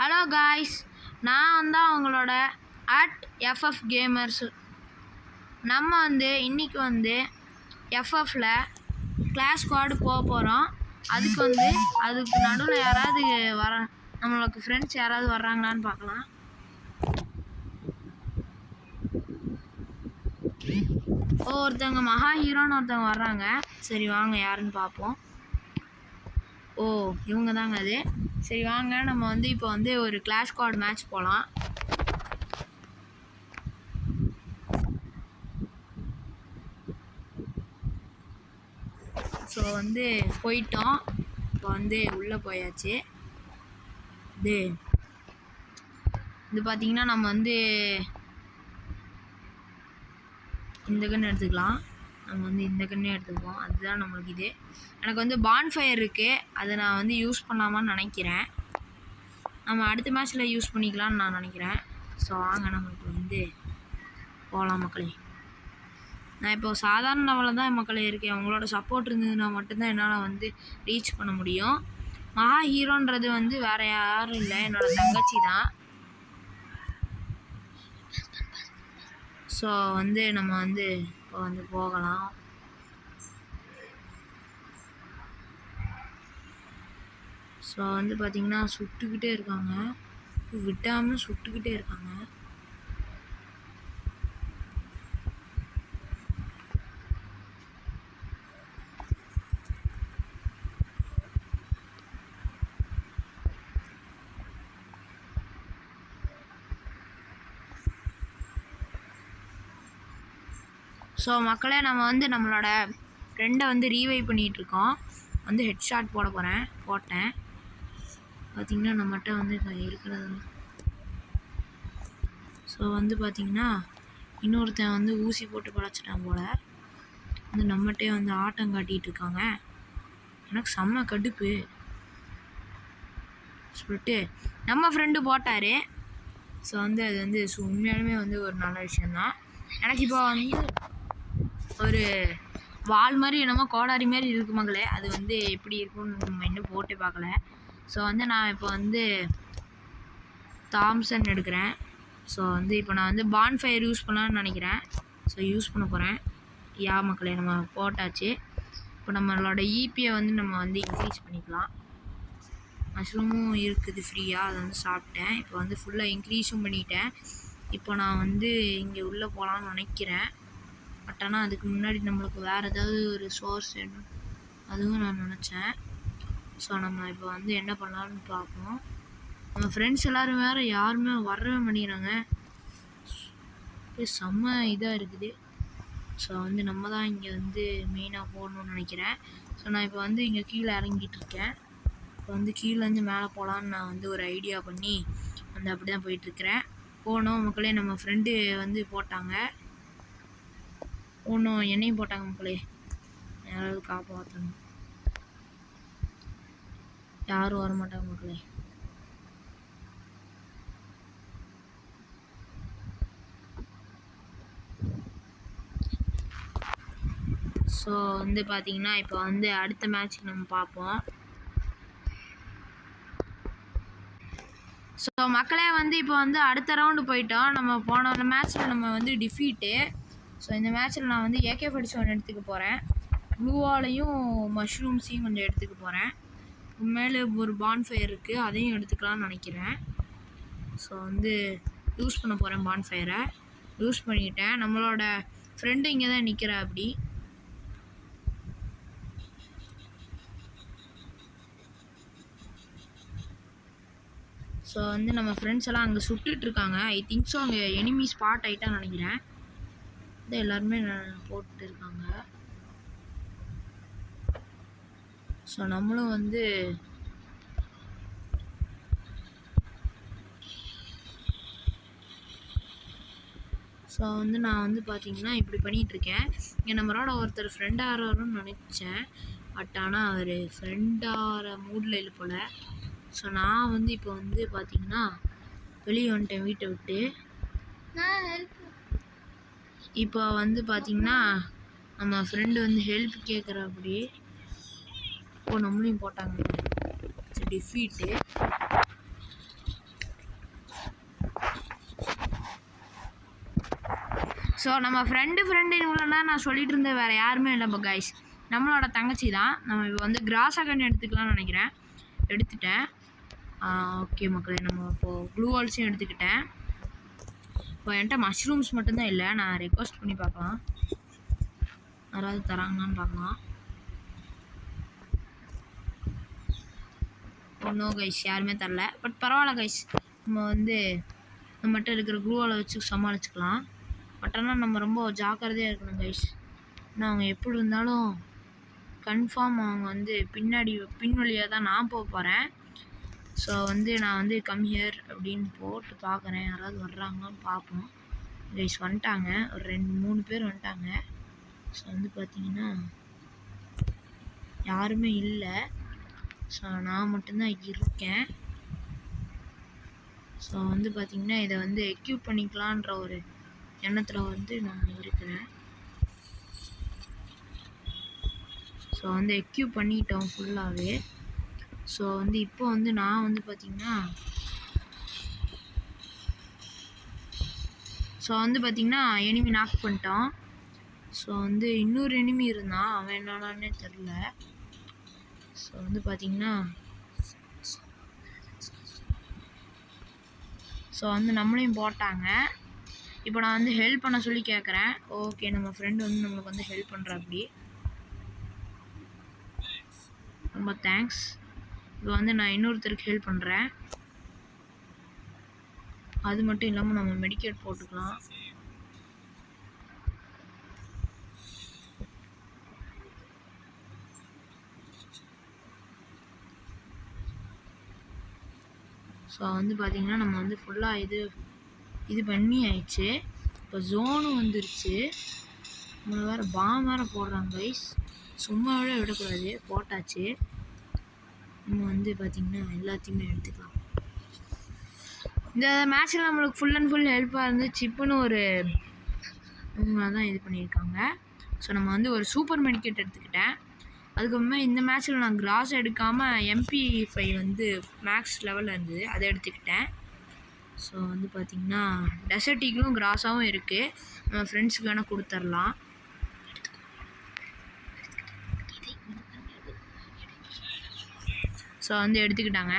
Hello guys, நான் அவங்களோட @FF Gamers. நம்ம இன்றைக்கி FFல கிளாஸ் ஸ்குவாட் போக போகிறோம். அதுக்கு நடுவில் யாராவது நம்மளுக்கு ஃப்ரெண்ட்ஸ் யாராவது வர்றாங்களான்னு பார்க்கலாம். ஒருத்தவங்க மகா ஹீரோன்னு ஒருத்தவங்க வர்றாங்க. சரி வாங்க யாருன்னு பார்ப்போம். ஓ, இவங்க தாங்க அது. சரி வாங்க நம்ம இப்போ ஒரு கிளாஸ் ஸ்குவாட் மேட்ச் போகலாம். ஸோ போயிட்டோம். இப்போ உள்ளே போயாச்சு. இது பார்த்தீங்கன்னா நம்ம இந்த கன்று எடுத்துக்கலாம். நம்ம இந்த கன்று எடுத்துக்குவோம். அதுதான் நம்மளுக்கு இது. எனக்கு பான்ஃபயர் இருக்குது. அதை நான் யூஸ் பண்ணலாமான்னு நினைக்கிறேன். நம்ம அடுத்த மேட்ச்சில் யூஸ் பண்ணிக்கலான்னு நான் நினைக்கிறேன். ஸோ வாங்க நம்ம இப்போ போகலாம் மக்களே. நான் இப்போ சாதாரண லெவலில் தான் மக்களே இருக்கேன். உங்களோட சப்போர்ட் இருந்ததுன்னா மட்டும்தான் என்னால் ரீச் பண்ண முடியும். மகா ஹீரோன்றது வேறு யாரும் இல்லை, என்னோடய தங்கச்சி தான். ஸோ நம்ம இப்போ போகலாம். ஸோ பார்த்திங்கன்னா சுட்டுக்கிட்டே இருக்காங்க, விட்டாமல் சுட்டுக்கிட்டே இருக்காங்க. ஸோ மக்களே, நம்ம நம்மளோட ஃப்ரெண்டை ரீவைவ் பண்ணிகிட்ருக்கோம். ஹெட் ஷாட் போட்டேன். பார்த்திங்கன்னா நம்மகிட்ட இருக்கிறது. ஸோ பார்த்திங்கன்னா இன்னொருத்தன் ஊசி போட்டு பழச்சிட்டான் போல். நம்மகிட்டே ஆட்டம் காட்டிகிட்டு இருக்காங்க. எனக்கு செம்ம கடுப்பு. சொல்லிட்டு நம்ம ஃப்ரெண்டு போட்டார். ஸோ அது உண்மையாலுமே ஒரு நல்ல விஷயந்தான். எனக்கு இப்போ ஒரு வால் மாதிரி என்னமோ கோடாரி மாதிரி இருக்கு மக்களே. அது எப்படி இருக்குன்னு நம்ம இன்னும் போட்டு பார்க்கல. ஸோ நான் இப்போ தாம்சன் எடுக்கிறேன். ஸோ இப்போ நான் பான்ஃபயர் யூஸ் பண்ணலான்னு நினைக்கிறேன். ஸோ யூஸ் பண்ண போகிறேன். யா மக்களே, நம்ம போட்டாச்சு. இப்போ நம்மளோட ஈபியை நம்ம இன்க்ரீஸ் பண்ணிக்கலாம். மஷ்ரூமும் இருக்குது ஃப்ரீயாக, அதை சாப்பிட்டேன். இப்போ ஃபுல்லாக இன்க்ரீஸும் பண்ணிட்டேன். இப்போ நான் இங்கே உள்ளே போகலான்னு நினைக்கிறேன். பட் ஆனால் அதுக்கு முன்னாடி நம்மளுக்கு வேறு ஏதாவது ஒரு சோர்ஸ் வேணும், அதுவும் நான் நினச்சேன். ஸோ நம்ம இப்போ என்ன பண்ணலான்னு பார்ப்போம். நம்ம ஃப்ரெண்ட்ஸ் எல்லோரும் வேறு யாருமே வரவே மாட்டேங்கிறாங்க. செம்ம இதாக இருக்குது. ஸோ நம்ம தான் இங்கே மெயினாக போடணும்னு நினைக்கிறேன். ஸோ நான் இப்போ இங்கே கீழே இறங்கிட்டுருக்கேன். இப்போ கீழேருந்து மேலே போகலான்னு நான் ஒரு ஐடியா பண்ணி அப்படி தான் போயிட்டுருக்கிறேன். போனோம் மக்களே. நம்ம ஃப்ரெண்டு போட்டாங்க. ஒன்றும் என்னையும் போட்டாங்க மக்களே. யாராவது காப்பாற்றணும். யாரும் வரமாட்டாங்க மக்களே. ஸோ பார்த்தீங்கன்னா இப்போ அடுத்த மேட்ச்சுக்கு நம்ம பார்ப்போம். ஸோ மக்களே இப்போ அடுத்த ரவுண்டு போயிட்டோம். நம்ம போன மேட்ச்சில் நம்ம டிஃபீட்டு. ஸோ இந்த மேட்ச்சில் நான் AK-47 எடுத்துக்க போகிறேன். ப்ளூவாலையும் மஷ்ரூம்ஸையும் கொஞ்சம் எடுத்துக்க போகிறேன். மேலே ஒரு பான்ஃபயர் இருக்குது, அதையும் எடுத்துக்கலாம்னு நினைக்கிறேன். ஸோ யூஸ் பண்ண போகிறேன். பான்ஃபயரை யூஸ் பண்ணிட்டேன். நம்மளோட ஃப்ரெண்டு இங்கே தான் நிற்கிறா. அப்படி ஸோ நம்ம ஃப்ரெண்ட்ஸ் எல்லாம் அங்கே சுட்டுட்ருக்காங்க. ஐ திங்க் ஸோ அங்கே எனிமி ஸ்பாட் ஆகிட்டான்னு நினைக்கிறேன். எல்லாருமே போட்டு இருக்காங்க. ஸோ நம்மளும் ஸோ நான் பார்த்தீங்கன்னா இப்படி பண்ணிகிட்ருக்கேன். இங்கே நம்மளோட ஒருத்தர் ஃப்ரெண்ட் ஆகிறாருன்னு நினச்சேன். பட் ஆனால் அவர் ஃப்ரெண்ட் ஆகிற மூடில் இல்லை போல். ஸோ நான் இப்போ பார்த்தீங்கன்னா வெளியே வந்துட்டேன் வீட்டை விட்டு. இப்போ பார்த்தீங்கன்னா நம்ம ஃப்ரெண்டு ஹெல்ப் கேட்குற அப்படி. இப்போ நம்மளையும் போட்டாங்க. டிஃபீட்டு. ஸோ நம்ம ஃப்ரெண்டு இவ்வளோனா நான் சொல்லிட்டு இருந்தேன், வேறு யாருமே இல்லை கைஸ், நம்மளோட தங்கச்சி தான். நம்ம இப்போ வந்து கிராஸ் அகன் எடுத்துக்கலாம்னு நினைக்கிறேன். எடுத்துட்டேன். ஓகே மக்களே, நம்ம இப்போது க்ளூ வால்ஸையும் எடுத்துக்கிட்டேன். இப்போ என்கிட்ட மஷ்ரூம்ஸ் மட்டும்தான் இல்லை. நான் ரெக்வஸ்ட் பண்ணி பார்க்கலாம், யாராவது தராங்களான்னு பார்க்கலாம். ஒன்றும் கைஸ் யாருமே தரல. பட் பரவாயில்ல கைஸ், நம்ம வந்து நம்மகிட்ட இருக்கிற க்ளூவால் வச்சு சமாளிச்சுக்கலாம். பட் ஆனால் நம்ம ரொம்ப ஜாக்கிரதையாக இருக்கணும் கைஸ். ஏன்னா அவங்க எப்படி இருந்தாலும் கன்ஃபார்ம் அவங்க வந்து பின் வழியாக தான் நான் போக போகிறேன். ஸோ வந்து நான் வந்து கம் ஹியர் அப்படின்னு போட்டு பார்க்குறேன், யாராவது வர்றாங்கன்னு பார்ப்போம். கைஸ் வந்துட்டாங்க, ஒரு 2-3 பேர் வந்துட்டாங்க. ஸோ வந்து பார்த்தீங்கன்னா யாருமே இல்லை. ஸோ நான் மட்டும்தான் இருக்கேன். ஸோ வந்து பார்த்திங்கன்னா இதை வந்து எக்யூப் பண்ணிக்கலான்ற ஒரு எண்ணத்தில் வந்து நான் இருக்கிறேன். ஸோ வந்து எக்யூப் பண்ணிட்டோம் ஃபுல்லாகவே. ஸோ வந்து இப்போ வந்து நான் வந்து பார்த்திங்கன்னா எனிமி நாக் பண்ணிட்டான். ஸோ வந்து இன்னொரு எனிமி இருந்தான், அவன் என்னன்னானே தெரில. ஸோ வந்து பார்த்திங்கன்னா ஸோ வந்து நம்மளையும் போட்டாங்க. இப்போ நான் வந்து ஹெல்ப் பண்ண சொல்லி கேட்குறேன். ஓகே, நம்ம ஃப்ரெண்டு வந்து நம்மளுக்கு வந்து ஹெல்ப் பண்ணுறா. அப்படி ரொம்ப தேங்க்ஸ். இப்போ வந்து நான் இன்னொருத்தருக்கு ஹெல்ப் பண்ணுறேன். அது மட்டும் இல்லாமல் நம்ம மெடிக்கேட் போட்டுக்கலாம். ஸோ வந்து பார்த்திங்கன்னா நம்ம வந்து ஃபுல்லாக இது பண்ணி ஆயிடுச்சு. இப்போ ஜோனும் வந்துருச்சு. நம்மளை வேறு பாம் வேறு போடுறாங்க கைஸ், சும்மாவே விடக்கூடாது, போட்டாச்சு. நம்ம வந்து பார்த்திங்கன்னா எல்லாத்தையுமே எடுத்துக்கலாம். இந்த மேட்ச்சில் நம்மளுக்கு ஃபுல் அண்ட் ஃபுல் ஹெல்ப்பாக இருந்து சிப்புன்னு ஒரு இவங்க தான் இது பண்ணியிருக்காங்க. ஸோ நம்ம வந்து ஒரு சூப்பர் மெடிக்கெட் எடுத்துக்கிட்டேன். அதுக்கப்புறமா இந்த மேட்ச்சில் நான் கிராஸ் எடுக்காமல் MP5 வந்து மேக்ஸ் லெவலில் இருந்தது, அதை எடுத்துக்கிட்டேன். ஸோ வந்து பார்த்திங்கன்னா டெசர்ட் ஈகிளும் கிராஸாகவும் இருக்குது. நம்ம ஃப்ரெண்ட்ஸுக்கு வேணால் கொடுத்துர்லாம். ஸோ வந்து எடுத்துக்கிட்டாங்க.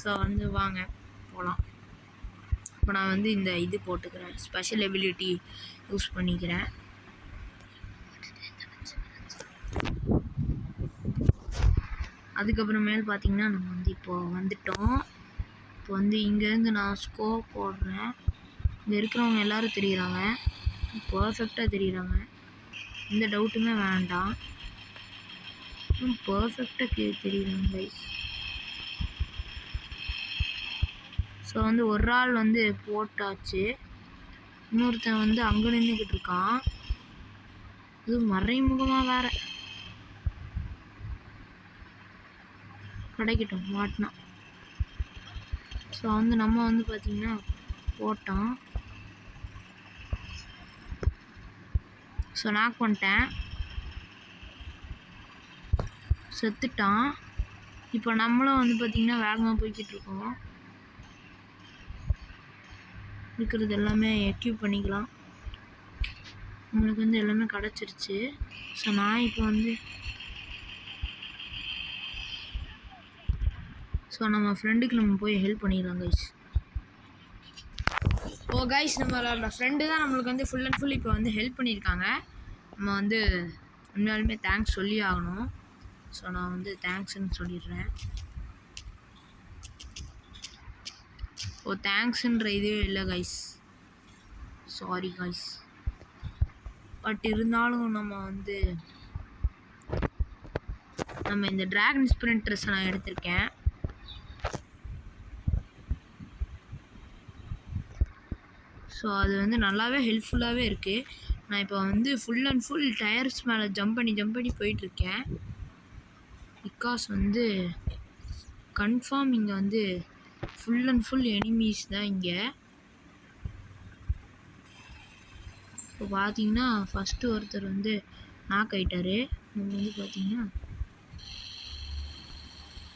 ஸோ வந்து வாங்க போகலாம். இப்போ நான் வந்து இந்த இது போட்டுக்கிறேன், ஸ்பெஷல் எபிலிட்டி யூஸ் பண்ணிக்கிறேன். அதுக்கப்புறமேல் பார்த்திங்கன்னா நம்ம வந்து இப்போது வந்துட்டோம். இப்போ வந்து இங்கேருந்து நான் ஸ்கோப் போடுறேன். இங்கே இருக்கிறவங்க எல்லோரும் தெரியுறாங்க, பர்ஃபெக்டாக தெரியுறாங்க, எந்த டவுட்டுமே வேண்டாம், பர்ஃபெக்டாக தெரியுறாங்க கைஸ். ஸோ வந்து ஒரு ஆள் வந்து போட்டாச்சு, இன்னொருத்தன் வந்து அங்கே நின்றுக்கிட்டு இருக்கான். அது மறைமுகமாக வேறு கிடைக்கட்டும் மாட்டினா. ஸோ வந்து நம்ம வந்து பார்த்திங்கன்னா போட்டோம். ஸோ நாக் பண்ணிட்டேன், செத்துட்டான். இப்போ நம்மளும் வந்து பார்த்திங்கன்னா வேகமாக போய்கிட்டு இருக்கோம். இருக்கிறது எல்லாமே எக்யூப் பண்ணிக்கலாம். நம்மளுக்கு வந்து எல்லாமே கிடச்சிருச்சு. ஸோ நான் இப்போ வந்து நம்ம ஃப்ரெண்டுக்கு நம்ம போய் ஹெல்ப் பண்ணிடலாம் கைஸ். ஓ கைஸ், நம்மளோட ஃப்ரெண்டு தான் நம்மளுக்கு வந்து ஃபுல் அண்ட் ஃபுல் இப்போ வந்து ஹெல்ப் பண்ணியிருக்காங்க. நம்ம வந்து உண்மையாலுமே தேங்க்ஸ் சொல்லி ஆகணும். ஸோ நான் வந்து தேங்க்ஸ்ன்னு சொல்லிடுறேன். ஓ தேங்க்ஸுன்ற இதுவே இல்லை கைஸ், சாரி கைஸ். பட் இருந்தாலும் நம்ம இந்த ட்ராகன் ஸ்பிரிண்டர்ஸ் நான் எடுத்திருக்கேன். ஸோ அது வந்து நல்லாவே ஹெல்ப்ஃபுல்லாகவே இருக்குது. நான் இப்போ வந்து ஃபுல் அண்ட் ஃபுல் டயர்ஸ் மேலே ஜம்ப் பண்ணி போயிட்டுருக்கேன். பிகாஸ் வந்து கன்ஃபார்ம் இங்கே வந்து ஃபுல் அண்ட் ஃபுல் எனிமீஸ் தான் இங்கே. இப்போ பார்த்தீங்கன்னா ஃபஸ்ட்டு ஒருத்தர் வந்து நாக் ஆகிட்டார். நம்ம வந்து பார்த்திங்கன்னா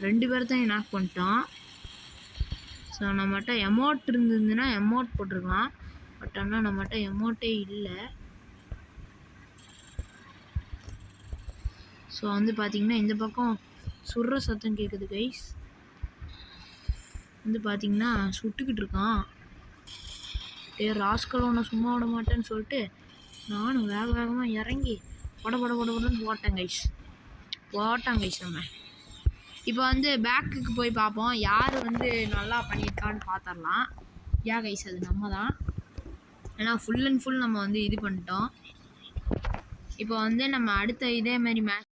2 பேர் தான் நாக் பண்ணிட்டோம். ஸோ நம்மகிட்ட எமௌண்ட் இருந்ததுன்னா எமௌண்ட் போட்டிருக்கலாம். பட் ஆனால் நம்மகிட்ட எமௌண்ட்டே இல்லை. ஸோ வந்து பார்த்தீங்கன்னா இந்த பக்கம் சுடுற சத்தம் கேட்குது கைஸ். வந்து பார்த்தீங்கன்னா சுட்டுக்கிட்டு இருக்கான். ராஸ்கல் ஒன்று சும்மா விட மாட்டேன்னு சொல்லிட்டு நானும் வேகமாக இறங்கி படன்னு போட்டேன் கைஸ். நம்ம இப்போ வந்து பேக்குக்கு போய் பார்ப்போம் யார் வந்து நல்லா பண்ணியிருக்கான்னு பார்த்துடலாம். கைஸ் அது நம்ம தான். ஏன்னா ஃபுல் அண்ட் ஃபுல் நம்ம வந்து இது பண்ணிட்டோம். இப்போ வந்து நம்ம அடுத்த இதே மாதிரி மேட்ச்